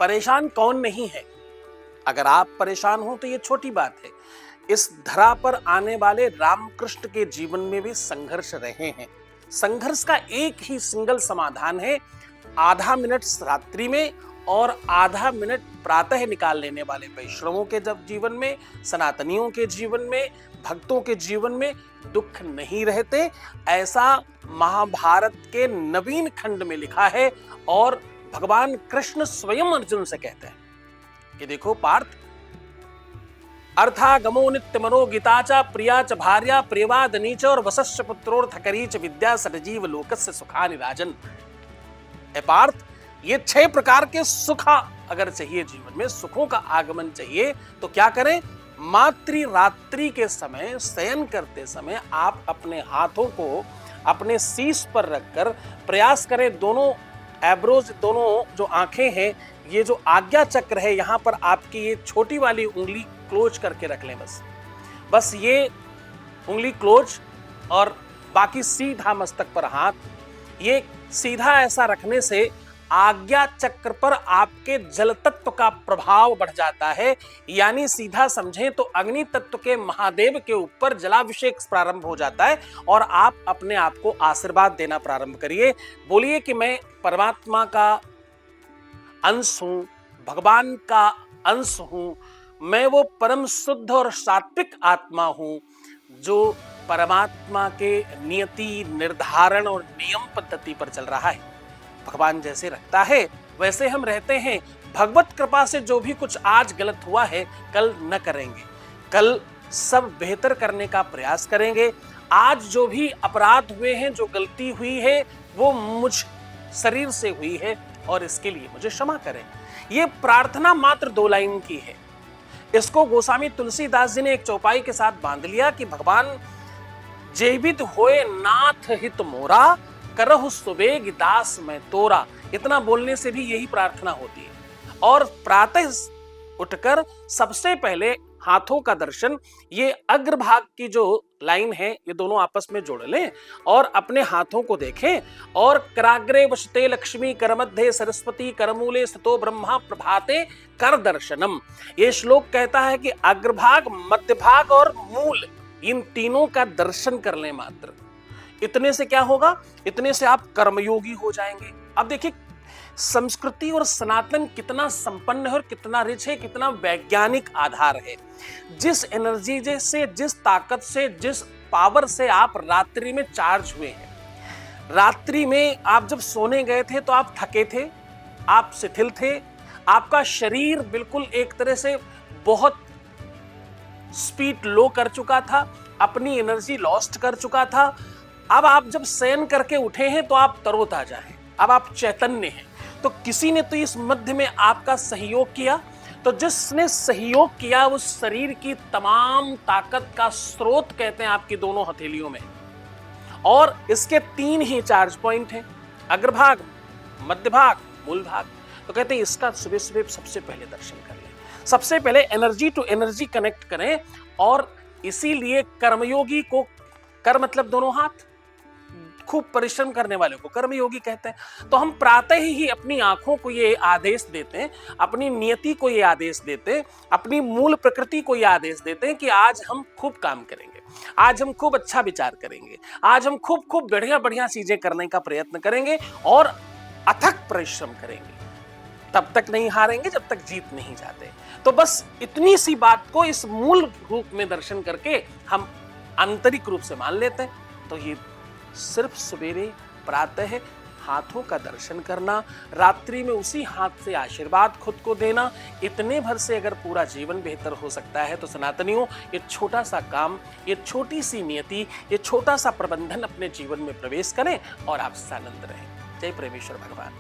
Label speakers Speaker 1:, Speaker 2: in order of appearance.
Speaker 1: परेशान कौन नहीं है? अगर आप परेशान हो तो ये छोटी बात है। इस धरा पर आने वाले रामकृष्ण के जीवन में भी संघर्ष रहे हैं। संघर्ष का एक ही सिंगल समाधान है, आधा मिनट रात्रि में और आधा मिनट प्रातः निकाल लेने वाले वैष्णवों के जब जीवन में, सनातनियों के जीवन में, भक्तों के जीवन में दुख नहीं रहते। ऐसा महाभारत के नवीन खंड में लिखा है और भगवान कृष्ण स्वयं अर्जुन से कहते हैं कि देखो पार्थ, अर्थागमो नित्य मनो गीता च प्रिया च भार्या प्रियवादनी च और वसस्य पुत्रोर्थकरी च विद्या सजीव लोकस्य सुखानि राजन। ए पार्थ, ये 6 प्रकार के सुख अगर चाहिए जीवन में, सुखों का आगमन चाहिए तो क्या करें? मातृ रात्रि के समय, शयन करते समय आप अपने हाथों को अपने शीश पर रखकर प्रयास करें, दोनों एब्रोज, दोनों जो आंखें हैं, ये जो आज्ञा चक्र है, यहां पर आपकी ये छोटी वाली उंगली क्लोज करके रख लें। बस ये उंगली क्लोज और बाकी सीधा मस्तक पर हाथ। ये सीधा ऐसा रखने से आज्ञा चक्र पर आपके जल तत्व का प्रभाव बढ़ जाता है। यानी सीधा समझें तो अग्नि तत्व के महादेव के ऊपर जलाभिषेक प्रारंभ हो जाता है और आप अपने आप को आशीर्वाद देना प्रारंभ करिए। बोलिए कि मैं परमात्मा का अंश हूं, भगवान का अंश हूं, मैं वो परम शुद्ध और सात्विक आत्मा हूं जो परमात्मा के नियति, निर्धारण और नियम पद्धति पर चल रहा है। भगवान जैसे रखता है वैसे हम रहते हैं। भगवत कृपा से जो भी कुछ आज गलत हुआ है कल न करेंगे, कल सब बेहतर करने का प्रयास करेंगे। आज जो भी अपराध हुए हैं, जो गलती हुई है, वो मुझ शरीर से हुई है और इसके लिए मुझे क्षमा करें। ये प्रार्थना मात्र 2 लाइन की है। इसको गोस्वामी तुलसीदास जी ने एक चौपाई के साथ बांध लिया कि भगवान जेबित होए नाथ हित मोरा, करहु सुबेग दास में तोरा। इतना बोलने से भी यही प्रार्थना होती है। और प्रातः उठकर सबसे पहले हाथों का दर्शन, ये अग्रभाग की जो लाइन है, ये दोनों आपस में जोड़ लें और अपने हाथों को देखें। और कराग्रे वसते लक्ष्मी करमध्ये सरस्वती करमूले स्थितो ब्रह्मा प्रभाते कर दर्शनम। ये श्लोक कहता है कि अग्रभाग, मध्य भाग और मूल, इन तीनों का दर्शन कर लें मात्र। इतने से क्या होगा? इतने से आप कर्मयोगी हो जाएंगे। अब देखिए संस्कृति और सनातन कितना संपन्न है और कितना रिच है, कितना वैज्ञानिक आधार है। जिस एनर्जी से, जिस ताकत से, जिस पावर से आप रात्रि में चार्ज हुए हैं, रात्रि में आप जब सोने गए थे तो आप थके थे, आप शिथिल थे, आपका शरीर बिल्कुल एक तरह से बहुत स्पीड लो कर चुका था, अपनी एनर्जी लॉस्ट कर चुका था। अब आप जब शयन करके उठे हैं तो आप तरोताजा हैं, अब आप चैतन्य हैं। तो किसी ने तो इस मध्य में आपका सहयोग किया, तो जिसने सहयोग किया उस शरीर की तमाम ताकत का स्रोत कहते हैं आपकी दोनों हथेलियों में। और इसके 3 ही चार्ज पॉइंट हैं, अग्रभाग, मध्य भाग, मूल भाग। तो कहते हैं इसका सुबह सुबह सबसे पहले दर्शन कर लें, सबसे पहले एनर्जी टू एनर्जी कनेक्ट करें। और इसीलिए कर्मयोगी को, कर मतलब दोनों हाथ, खूब परिश्रम करने वाले को कर्मयोगी कहते हैं। तो हम प्रातः ही अपनी आंखों को ये आदेश देते हैं, अपनी नियति को ये आदेश देते हैं, अपनी मूल प्रकृति को ये आदेश देते हैं कि आज हम खूब काम करेंगे, आज हम खूब अच्छा विचार करेंगे, आज हम खूब बढ़िया बढ़िया चीजें करने का प्रयत्न करेंगे और अथक परिश्रम करेंगे। तब तक नहीं हारेंगे जब तक जीत नहीं जाते। तो बस इतनी सी बात को इस मूल रूप में दर्शन करके हम आंतरिक रूप से मान लेते हैं। तो ये सिर्फ सवेरे प्रातः हाथों का दर्शन करना, रात्रि में उसी हाथ से आशीर्वाद खुद को देना, इतने भर से अगर पूरा जीवन बेहतर हो सकता है तो सनातनियों, ये छोटा सा काम, ये छोटी सी नियति, ये छोटा सा प्रबंधन अपने जीवन में प्रवेश करें और आप सानंद रहें। जय प्रेमेश्वर भगवान।